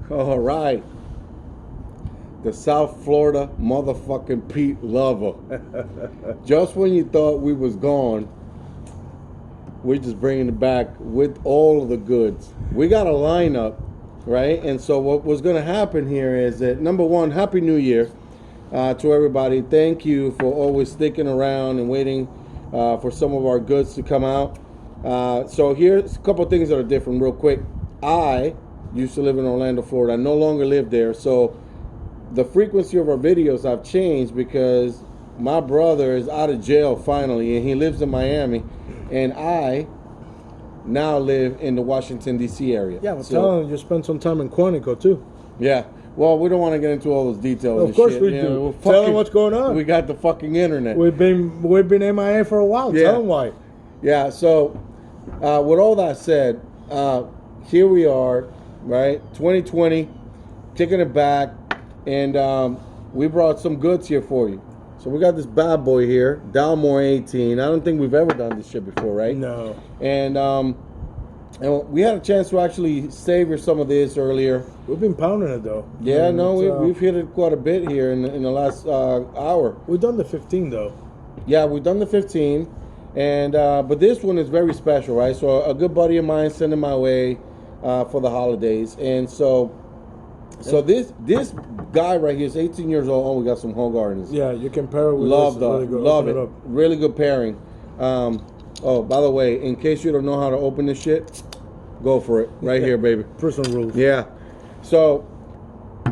All right. The South Florida motherfucking Pete Lover. Just when you thought we was gone, we're just bringing it back with all of the goods. We got a lineup, right? And so what was going to happen here is that, number one, Happy New Year to everybody. Thank you for always sticking around and waiting for some of our goods to come out. So here's a couple of things that are different real quick. I used to live in Orlando, Florida. I no longer live there. So the frequency of our videos have changed because my brother is out of jail finally, and he lives in Miami, and I now live in the Washington, D.C. area. Yeah, but tell him you spent some time in Quantico, too. Yeah. Well, we don't want to get into all those details. Well, of course we do. Tell them what's going on. We got the fucking internet. We've been MIA for a while. Yeah. Tell them why. Yeah, so with all that said, here we are, right? 2020, kicking it back, and we brought some goods here for you. So we got this bad boy here, Dalmore 18. I don't think we've ever done this shit before, right? No. And we had a chance to actually savor some of this earlier. We've been pounding it, though. Yeah, we've hit it quite a bit here in the last hour. We've done the 15, though. Yeah, we've done the 15. And but this one is very special, right? So a good buddy of mine sent it my way for the holidays, and so this guy right here is 18 years old. Oh, we got some Home Gardens. Yeah, you can pair it with love this. the Really good. love Open it. Really good pairing. Oh, by the way, in case you don't know how to open this shit, go for it right here, baby. Prison rules. Yeah. So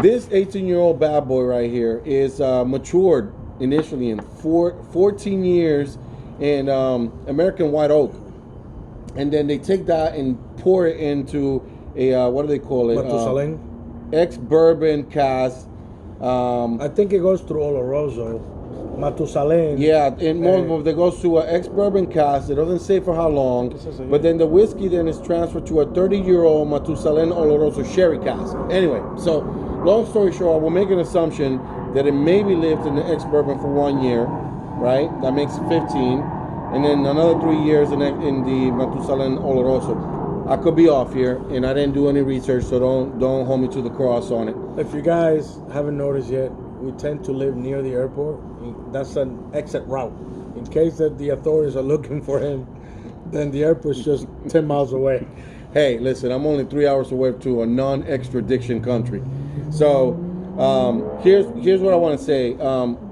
this 18-year-old bad boy right here is matured initially in 14 years. And American white oak, and then they take that and pour it into a what do they call it? Matusalén. Ex-bourbon cask. I think it goes through Oloroso. Matusalén. Yeah, and more of it goes to an ex-bourbon cask. It doesn't say for how long, but then the whiskey then is transferred to a 30-year-old Matusalén Oloroso sherry cask. Anyway, so long story short, we'll make an assumption that it maybe lived in the ex-bourbon for 1 year. Right, that makes 15, and then another 3 years in the Matusalén Oloroso. I could be off here, and I didn't do any research, so don't hold me to the cross on it. If you guys haven't noticed yet, we tend to live near the airport. That's an exit route. In case that the authorities are looking for him, then the airport's just 10 miles away. Hey, listen, I'm only 3 hours away to a non-extradition country. So here's what I want to say.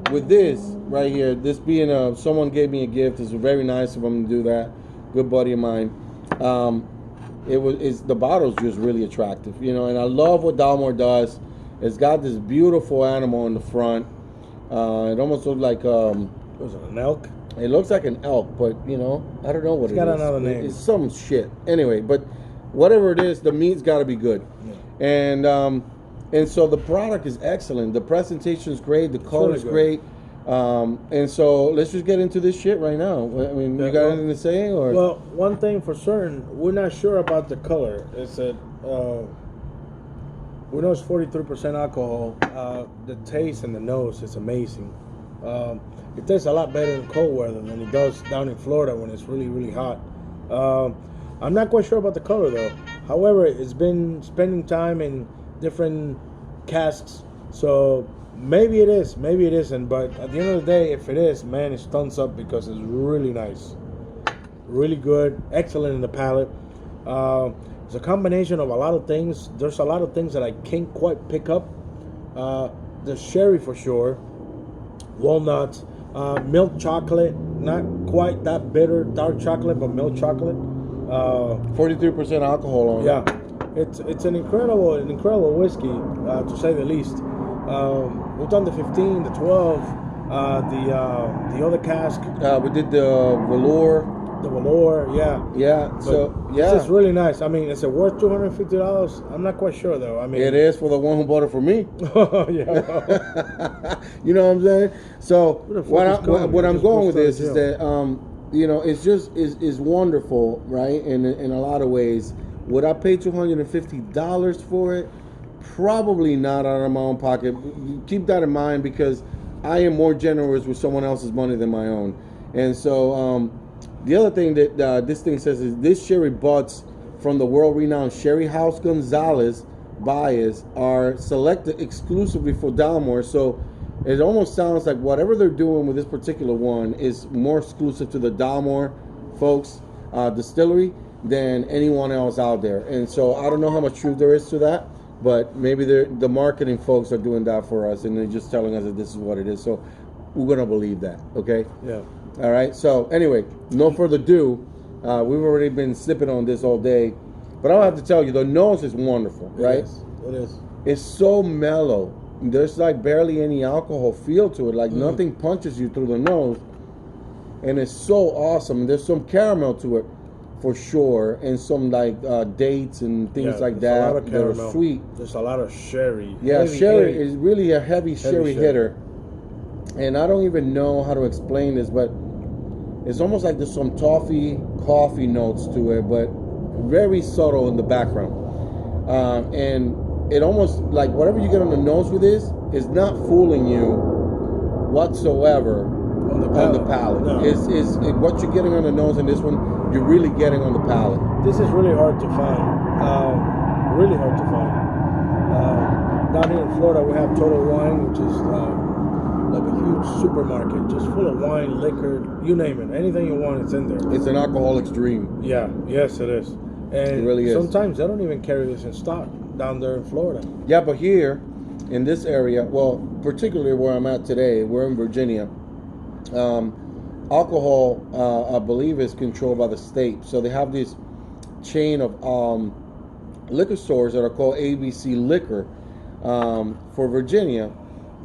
With this right here, this being someone gave me a gift, it's very nice of them to do that. Good buddy of mine. The bottle's just really attractive, you know. And I love what Dalmore does. It's got this beautiful animal in the front. It almost looks like Was it an elk? It looks like an elk, but you know, I don't know what it's got another name. It's some shit. Anyway, but whatever it is, the meat's got to be good. Yeah. And so the product is excellent. The presentation is great. The color is great. And so let's just get into this shit right now. I mean, you got anything to say? Or? Well, one thing for certain, we're not sure about the color. It's that we know it's 43% alcohol. The taste and the nose is amazing. It tastes a lot better in cold weather than it does down in Florida when it's really, really hot. I'm not quite sure about the color though. However, it's been spending time in different casks, so maybe it is, maybe it isn't, but at the end of the day, if it is, man, it's thumbs up because it's really nice, really good, excellent in the palate. It's a combination of a lot of things. There's a lot of things that I can't quite pick up. The sherry for sure, walnuts, milk chocolate, not quite that bitter dark chocolate, but milk chocolate. 43% alcohol on it. Yeah. It's an incredible whiskey, to say the least. We've done the 15, the 12, the other cask. We did the velour. The velour, yeah. Yeah. But so yeah, this is really nice. I mean, is it worth $250? I'm not quite sure though. I mean, it is for the one who bought it for me. Yeah. You know what I'm saying? So what I'm going with this is that you know, it's just is wonderful, right? In a lot of ways. Would I pay $250 for it? Probably not out of my own pocket. Keep that in mind because I am more generous with someone else's money than my own. And so the other thing that this thing says is this sherry butts from the world-renowned Sherry House Gonzalez bias are selected exclusively for Dalmore. So it almost sounds like whatever they're doing with this particular one is more exclusive to the Dalmore folks distillery than anyone else out there. And so I don't know how much truth there is to that, but maybe the marketing folks are doing that for us, and they're just telling us that this is what it is. So we're gonna believe that, okay? Yeah. All right. So anyway, no further ado. We've already been sipping on this all day, but I'll have to tell you, the nose is wonderful, right? It is. It's so mellow. There's like barely any alcohol feel to it. Like nothing punches you through the nose, and it's so awesome. There's some caramel to it, for sure, and some like dates and things like that that are sweet. There's a lot of sherry. Yeah, sherry is really a heavy sherry hitter, and I don't even know how to explain this, but it's almost like there's some toffee coffee notes to it, but very subtle in the background, and it almost like whatever you get on the nose with this is not fooling you whatsoever on the palate. No. It's what you're getting on the nose in this one, you're really getting on the palate. This is really hard to find. Really hard to find. Down here in Florida, we have Total Wine, which is like a huge supermarket, just full of wine, liquor, you name it. Anything you want, it's in there. It's an alcoholic's dream. Yeah, yes, it is. And it really is. Sometimes they don't even carry this in stock down there in Florida. Yeah, but here in this area, well, particularly where I'm at today, we're in Virginia. Alcohol, I believe, is controlled by the state. So they have this chain of liquor stores that are called ABC Liquor for Virginia.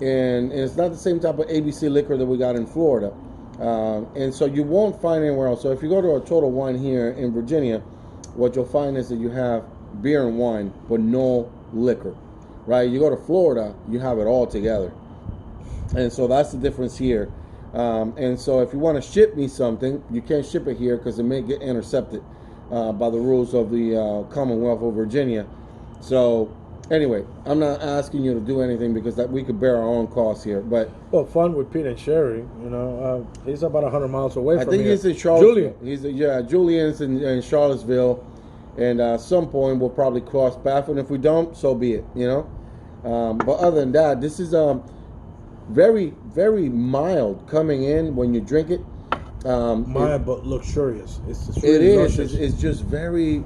And it's not the same type of ABC Liquor that we got in Florida. And so you won't find anywhere else. So if you go to a Total Wine here in Virginia, what you'll find is that you have beer and wine, but no liquor, right? You go to Florida, you have it all together. And so that's the difference here. And so if you want to ship me something, you can't ship it here because it may get intercepted by the rules of the Commonwealth of Virginia. So anyway, I'm not asking you to do anything because that we could bear our own costs here. But well, fun with Pete and Sherry. You know, he's about 100 miles away from here. I think he's in Charlottesville. Julian's in Charlottesville, and at some point we'll probably cross paths. And if we don't, so be it. You know. But other than that, this is very, very mild coming in when you drink it. Mild but luxurious. It's really luscious. It's just very.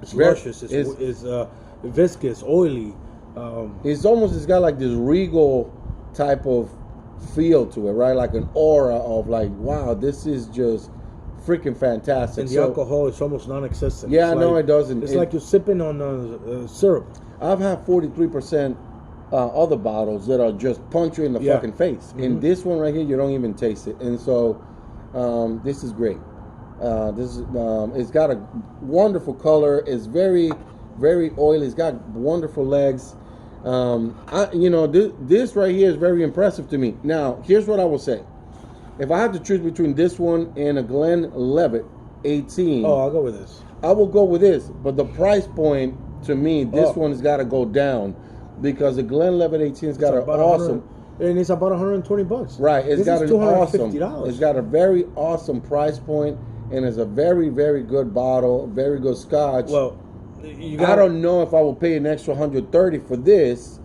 It's luscious. It's viscous, oily. It's got like this regal type of feel to it, right? Like an aura of like, wow, this is just freaking fantastic. And the alcohol is almost non-existent. Yeah, no, it doesn't. It's like you're sipping on syrup. I've had 43% other bottles that are just punch you in the fucking face. And this one right here, you don't even taste it. And so this is great. It's got a wonderful color. It's very, very oily. It's got wonderful legs. This right here is very impressive to me. Now, here's what I will say. If I had to choose between this one and a Glenlivet 18, I'll go with this. I will go with this. But the price point to me, this one has got to go down because the Glenlivet 18's got an awesome. And it's about $120. Right. It's got an awesome. $250. It's got a very awesome price point, and it's a very, very good bottle, very good Scotch. Well, I don't know if I will pay an extra $130 for this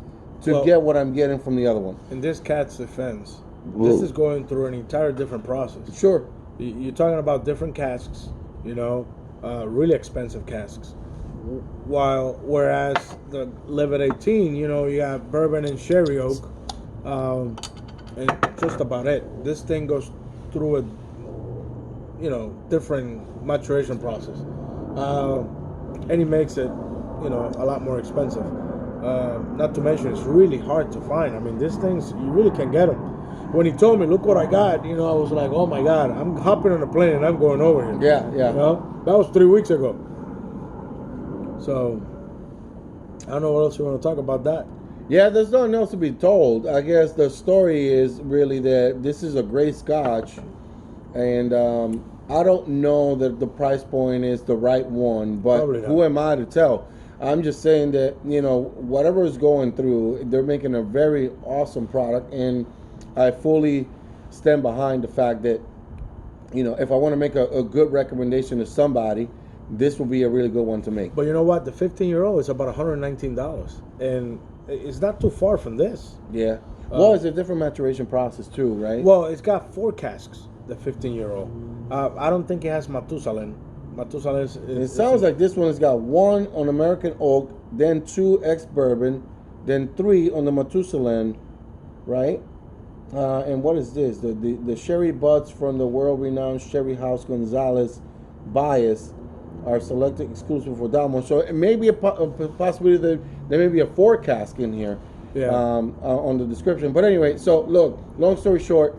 to get what I'm getting from the other one. In this cat's defense, this is going through an entire different process. Sure. You're talking about different casks, really expensive casks. Whereas the Levitt 18, you have bourbon and sherry oak, and just about it. This thing goes through a, different maturation process. And he makes it, a lot more expensive. Not to mention, it's really hard to find. I mean, these things, you really can get them. When he told me, look what I got, I was like, oh my God, I'm hopping on a plane and I'm going over here. Yeah. That was 3 weeks ago. So, I don't know what else you want to talk about that. Yeah, there's nothing else to be told. I guess the story is really that this is a great Scotch, and I don't know that the price point is the right one, but who am I to tell? I'm just saying that, whatever is going through, they're making a very awesome product, and I fully stand behind the fact that, if I want to make a good recommendation to somebody, this will be a really good one to make. But you know what? The 15-year-old is about $119, and it's not too far from this. Yeah. Well, it's a different maturation process too, right? Well, it's got 4 casks. The 15-year-old. I don't think it has Matusalem. Matusalem is. It sounds like this one has got 1 on American oak, then 2 ex-bourbon, then 3 on the Matusalem, right? And what is this? The sherry butts from the world-renowned Sherry House Gonzalez bias are selected exclusive for Dalmore. So it may be a possibility that there may be a 4 cask in here. Yeah. On the description. But anyway, so look, long story short,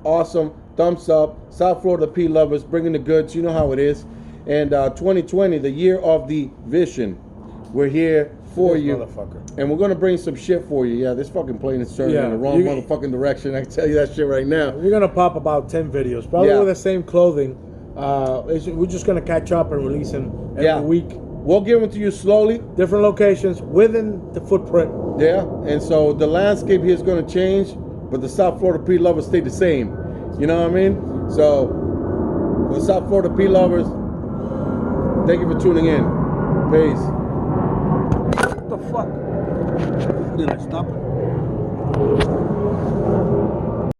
awesome. Thumbs up. South Florida P lovers, bringing the goods. You know how it is. And 2020, the year of the vision. We're here for This you. motherfucker. And we're going to bring some shit for you. Yeah, this fucking plane is turning in the wrong motherfucking direction. I can tell you that shit right now. We're going to pop about 10 videos. Probably with the same clothing. We're just going to catch up and release them every week. We'll give them to you slowly. Different locations within the footprint. Yeah. And so the landscape here is going to change, but the South Florida P lovers stay the same. You know what I mean? So, for the South Florida P lovers, thank you for tuning in. Peace. What the fuck? Did I stop it?